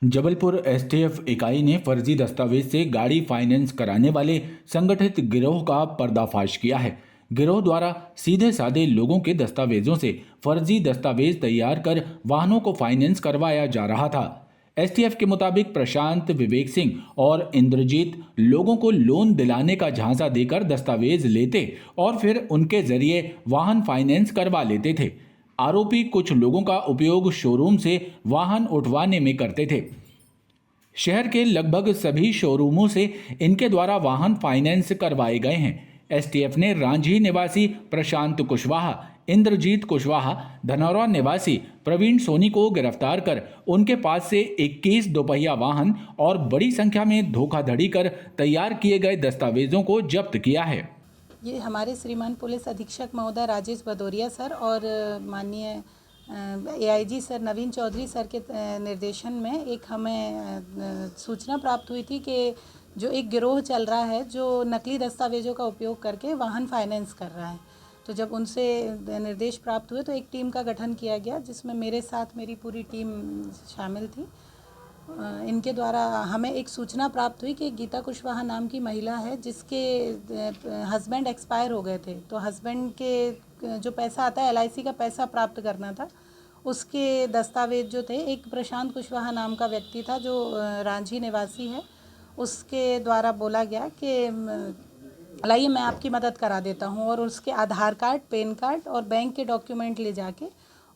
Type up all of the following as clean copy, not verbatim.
Jabalpur STF इकाई ने फर्जी दस्तावेज से गाड़ी फाइनेंस कराने वाले संगठित गिरोह का पर्दाफाश किया है। गिरोह द्वारा सीधे साधे लोगों के दस्तावेजों से फर्जी दस्तावेज तैयार कर वाहनों को फाइनेंस करवाया जा रहा था। एसटीएफ के मुताबिक प्रशांत, विवेक सिंह और इंद्रजीत लोगों को लोन दिलाने का झांसा देकर दस्तावेज लेते और फिर उनके जरिए वाहन फाइनेंस करवा लेते थे। आरोपी कुछ लोगों का उपयोग शोरूम से वाहन उठवाने में करते थे। शहर के लगभग सभी शोरूमों से इनके द्वारा वाहन फाइनेंस करवाए गए हैं। एसटीएफ ने रांझी निवासी प्रशांत कुशवाहा, इंद्रजीत कुशवाहा, धनौरा निवासी प्रवीण सोनी को गिरफ्तार कर उनके पास से 21 दोपहिया वाहन और बड़ी संख्या में धोखाधड़ी कर तैयार किए गए दस्तावेजों को जब्त किया है। ये हमारे श्रीमान पुलिस अधीक्षक महोदय राजेश भदौरिया सर और माननीय एआईजी सर नवीन चौधरी सर के निर्देशन में एक हमें सूचना प्राप्त हुई थी कि जो एक गिरोह चल रहा है जो नकली दस्तावेजों का उपयोग करके वाहन फाइनेंस कर रहा है। तो जब उनसे निर्देश प्राप्त हुए तो एक टीम का गठन किया गया जिसमें मेरे साथ मेरी पूरी टीम शामिल थी। इनके द्वारा हमें एक सूचना प्राप्त हुई कि गीता कुशवाहा नाम की महिला है जिसके हस्बैंड एक्सपायर हो गए थे। तो हस्बैंड के जो पैसा आता है एलआईसी का पैसा प्राप्त करना था, उसके दस्तावेज जो थे एक प्रशांत कुशवाहा नाम का व्यक्ति था जो रांझी निवासी है, उसके द्वारा बोला गया कि लाइए मैं आपकी मदद करा देता हूँ, और उसके आधार कार्ड, पैन कार्ड और बैंक के डॉक्यूमेंट ले जाके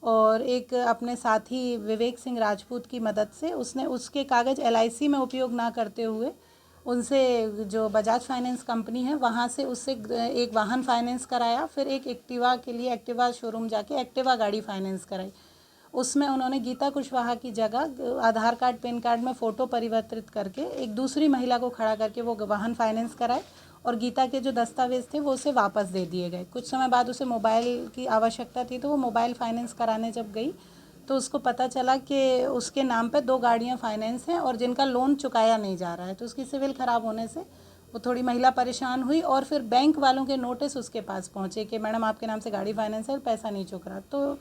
और एक अपने साथी विवेक सिंह राजपूत की मदद से उसने उसके कागज़ एलआईसी में उपयोग ना करते हुए उनसे जो बजाज फाइनेंस कंपनी है वहाँ से उससे एक वाहन फाइनेंस कराया। फिर एक एक्टिवा के लिए एक्टिवा शोरूम जाके एक्टिवा गाड़ी फाइनेंस कराई। उसमें उन्होंने गीता कुशवाहा की जगह आधार कार्ड, पैन कार्ड में फ़ोटो परिवर्तित करके एक दूसरी महिला को खड़ा करके वो वाहन फाइनेंस कराए और गीता के जो दस्तावेज थे वो उसे वापस दे दिए गए। कुछ समय बाद उसे मोबाइल की आवश्यकता थी तो वो मोबाइल फाइनेंस कराने जब गई तो उसको पता चला कि उसके नाम पे 2 गाड़ियां फाइनेंस हैं और जिनका लोन चुकाया नहीं जा रहा है। तो उसकी सिविल ख़राब होने से वो थोड़ी महिला परेशान हुई और फिर बैंक वालों के नोटिस उसके पास पहुँचे कि मैडम आपके नाम से गाड़ी फाइनेंस है और पैसा नहीं चुक रहा। तो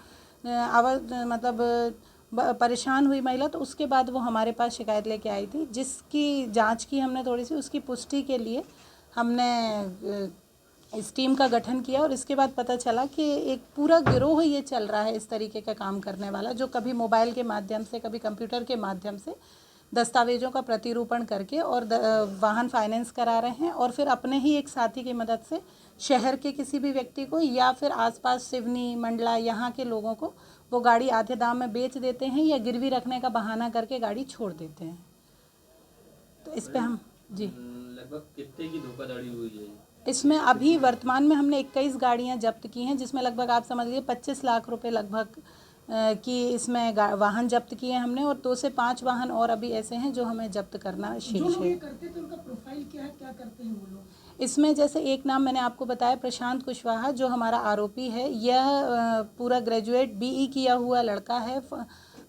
परेशान हुई महिला। तो उसके बाद वो हमारे पास शिकायत लेके आई थी जिसकी जांच की हमने थोड़ी सी। उसकी पुष्टि के लिए हमने इस टीम का गठन किया और इसके बाद पता चला कि एक पूरा गिरोह ये चल रहा है इस तरीके का काम करने वाला, जो कभी मोबाइल के माध्यम से, कभी कंप्यूटर के माध्यम से दस्तावेजों का प्रतिरूपण करके और वाहन फाइनेंस करा रहे हैं और फिर अपने ही एक साथी की मदद से शहर के किसी भी व्यक्ति को या फिर आसपास सिवनी, मंडला यहाँ के लोगों को वो गाड़ी आधे दाम में बेच देते हैं या गिरवी रखने का बहाना करके गाड़ी छोड़ देते हैं। तो इस पे हम जी लगभग कितने की धोखाधड़ी हुई है? इसमें अभी वर्तमान में हमने 21 गाड़ियां जब्त की हैं जिसमें लगभग आप समझ लीजिए 25 लाख रुपए लगभग की इसमें वाहन जब्त किए हैं हमने, और 2 से 5 वाहन और अभी ऐसे हैं जो हमें जब्त करना शेष है। करते थे उनका प्रोफाइल क्या है, क्या करते हैं वो लोग? इसमें जैसे एक नाम मैंने आपको बताया प्रशांत कुशवाहा जो हमारा आरोपी है, यह पूरा ग्रेजुएट बीई किया हुआ लड़का है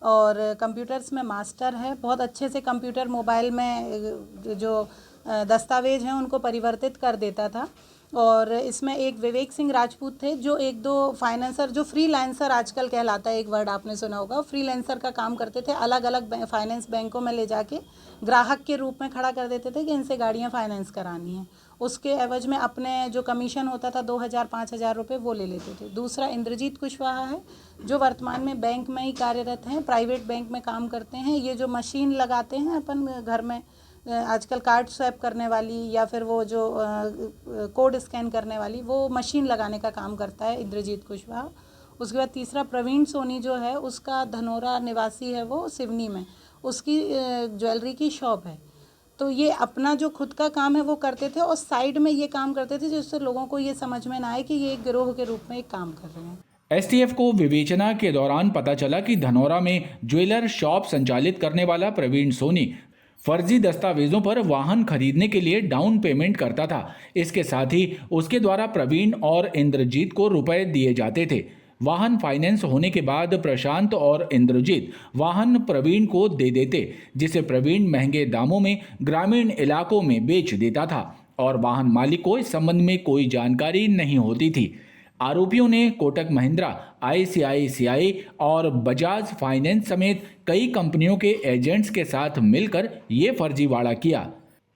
और कंप्यूटर्स में मास्टर है। बहुत अच्छे से कंप्यूटर, मोबाइल में जो दस्तावेज हैं उनको परिवर्तित कर देता था। और इसमें एक विवेक सिंह राजपूत थे जो 1-2 फाइनेंसर, जो फ्रीलांसर आजकल कहलाता है, एक वर्ड आपने सुना होगा, फ्रीलांसर का काम करते थे। अलग अलग फाइनेंस बैंकों में ले जाके ग्राहक के रूप में खड़ा कर देते थे कि इनसे गाड़ियां फाइनेंस करानी हैं। उसके एवज में अपने जो कमीशन होता था 2,000-5,000 रुपये वो ले लेते थे। दूसरा इंद्रजीत कुशवाहा है जो वर्तमान में बैंक में ही कार्यरत हैं, प्राइवेट बैंक में काम करते हैं। ये जो मशीन लगाते हैं अपन घर में आजकल, कार्ड स्वैप करने वाली या फिर वो जो कोड स्कैन करने वाली, वो मशीन लगाने का काम करता है इंद्रजीत कुशवाहा। उसके बाद तीसरा प्रवीण सोनी जो है, उसका धनौरा निवासी है, वो सिवनी में उसकी ज्वेलरी की शॉप है। तो ये अपना जो खुद का काम है वो करते थे और साइड में ये काम करते थे जिससे लोगों को ये समझ में ना आए कि ये एक गिरोह के रूप में एक काम कर रहे हैं। एसटीएफ को विवेचना के दौरान पता चला कि धनौरा में ज्वेलर शॉप संचालित करने वाला प्रवीण सोनी फर्जी दस्तावेजों पर वाहन खरीदने के लिए डाउन पेमेंट करता था। इसके साथ ही उसके द्वारा प्रवीण और इंद्रजीत को रुपए दिए जाते थे। वाहन फाइनेंस होने के बाद प्रशांत और इंद्रजीत वाहन प्रवीण को दे देते, जिसे प्रवीण महंगे दामों में ग्रामीण इलाकों में बेच देता था और वाहन मालिक को इस संबंध में कोई जानकारी नहीं होती थी। आरोपियों ने कोटक महिंद्रा, ICICI और बजाज फाइनेंस समेत कई कंपनियों के एजेंट्स के साथ मिलकर ये फर्जीवाड़ा किया।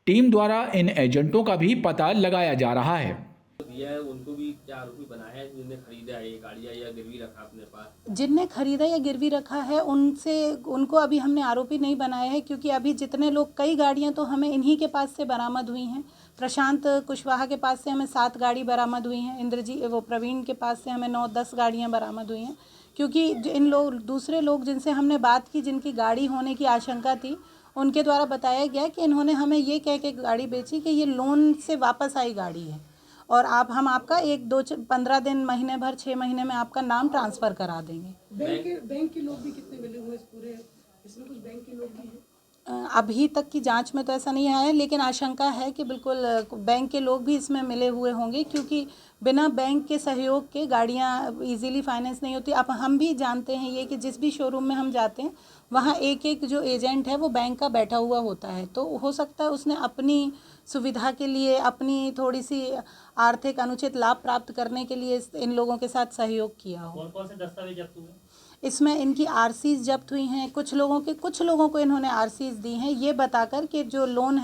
टीम द्वारा इन एजेंटों का भी पता लगाया जा रहा है। दिया है उनको भी क्या आरोपी बनाया है जिन्हें खरीदा है ये गाड़ियाँ या गिरवी रखा अपने पास? जिनने खरीदा या गिरवी रखा है उनको अभी हमने आरोपी नहीं बनाया है, क्योंकि अभी जितने लोग, कई गाड़ियां तो हमें इन्हीं के पास से बरामद हुई हैं। प्रशांत कुशवाहा के पास से हमें 7 गाड़ी बरामद हुई हैं। प्रवीण के पास से हमें 9-10 गाड़ियाँ बरामद हुई हैं, क्योंकि दूसरे लोग जिनसे हमने बात की, जिनकी गाड़ी होने की आशंका थी, उनके द्वारा बताया गया कि इन्होंने हमें ये कह के गाड़ी बेची कि ये लोन से वापस आई गाड़ी है और हम आपका 15 दिन, महीने भर, 6 महीने में आपका नाम ट्रांसफ़र करा देंगे। बैंक के लोग भी कितने मिले हुए इस पूरे, इसमें कुछ बैंक के लोग भी हैं? अभी तक की जांच में तो ऐसा नहीं आया है, लेकिन आशंका है कि बिल्कुल बैंक के लोग भी इसमें मिले हुए होंगे, क्योंकि बिना बैंक के सहयोग के गाड़ियां इजीली फाइनेंस नहीं होती। अब हम भी जानते हैं ये कि जिस भी शोरूम में हम जाते हैं वहाँ एक जो एजेंट है वो बैंक का बैठा हुआ होता है, तो हो सकता है उसने अपनी सुविधा के लिए, अपनी थोड़ी सी आर्थिक अनुचित लाभ प्राप्त करने के लिए इन लोगों के साथ सहयोग किया हो। कौन कौन से दस्तावेज जब्त हुए? इसमें इनकी आरसीज जब्त हुई हैं, कुछ लोगों को इन्होंने आरसीज दी हैं, ये बताकर कि जो लोन